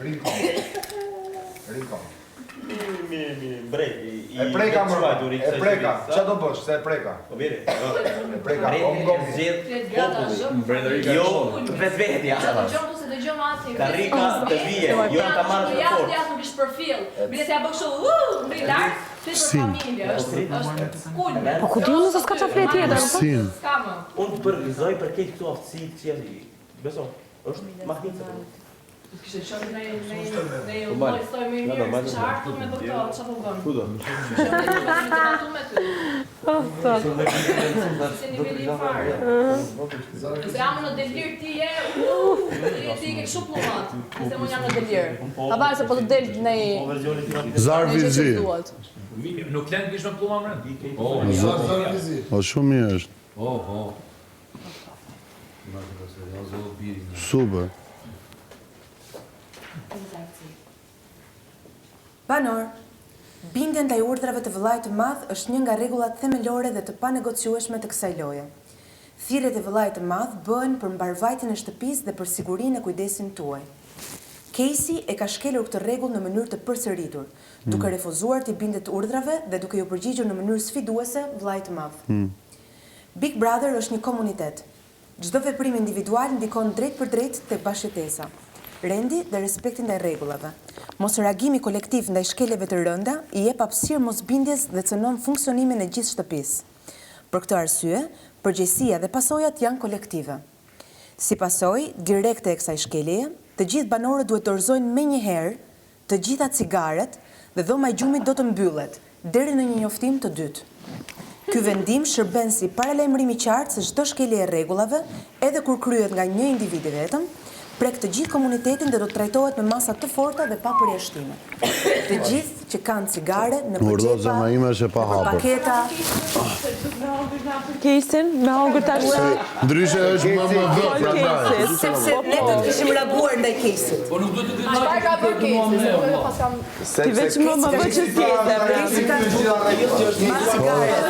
Rinko. Brej. E preka më. E preka. Çfarë do bësh? Se e preka. Po vjen. E preka. Jo, vetvetja. Karrika të vije, jo ta marrë për fort. Ja nuk ish përfill. Bile se ja bë kështu, mbi lart, flet për familje, është cool. Po ku diun se s'ka çfarë flet tjetër, S'ka më. Unë të përgëzoj për këtë këtu aftësi që beso, është mahnica. Kishte qenë ne moj thoj më mirë, çfarë me doktor, çfarë po bën? Ku do? Se niveli i fare. Se jam në delir ti je, ti ke kështu pllumat. Se unë jam në delir. A bërë se po të del në Zarvizi. Nuk lënë kish me pluma mërën? O shumë mirë është. Super. Banor, bindjen ndaj urdhrave të vëllait të madh është një nga rregullat themelore dhe të panegociueshme të kësaj loje. Thirrjet e vëllait të madh bëhen për mbarvajtjen e shtëpisë dhe për sigurinë e kujdesin tuaj. Casey e ka shkelur këtë rregull në mënyrë të përsëritur, duke refuzuar të bindet urdhrave dhe duke ju përgjigjur në mënyrë sfiduese vllait të madh. Big Brother është një komunitet. Çdo veprim individual ndikon drejt për drejt tek bashkëtesa. Rendi dhe respekti ndaj rregullave. Mosreagimi kolektiv ndaj shkeljeve të rënda i jep hapësirë mosbindjes dhe cënon funksionimin e gjithë shtëpisë. Për këtë arsye, përgjegjësia dhe pasojat janë kolektive. Si pasojë direkte e kësaj shkeljeje, të gjithë banorët duhet të dorëzojnë menjëherë të gjitha cigaret dhe dhoma e gjumit do të mbyllet deri në një njoftim të dytë. Ky vendim shërben si paralajmërim i qartë se çdo shkelje e rregullave, edhe kur kryhet nga një individ i vetëm, prek të gjithë komunitetin dhe do të trajtohet me masa të forta dhe pa përjashtime. Të gjithë që kanë cigare në përgjepa, në paketa... Kesin, me hongër tash. Ndryshe është më prandaj. Sepse ne do të kishim reaguar ndaj kesit. Po nuk do të Çfarë ka bërë kesi? Ti veç më bë që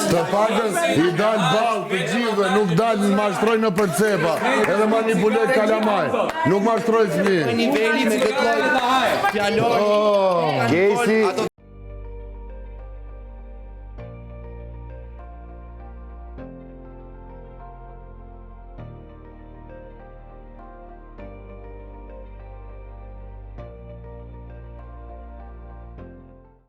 Të pakën i dalë balë të gjithëve, nuk dalë mashtrojnë në përcepa, edhe manipulojnë kalamaj. Nuk mashtrojnë fëmijë. Niveli me këtë lloj fjalor. Casey.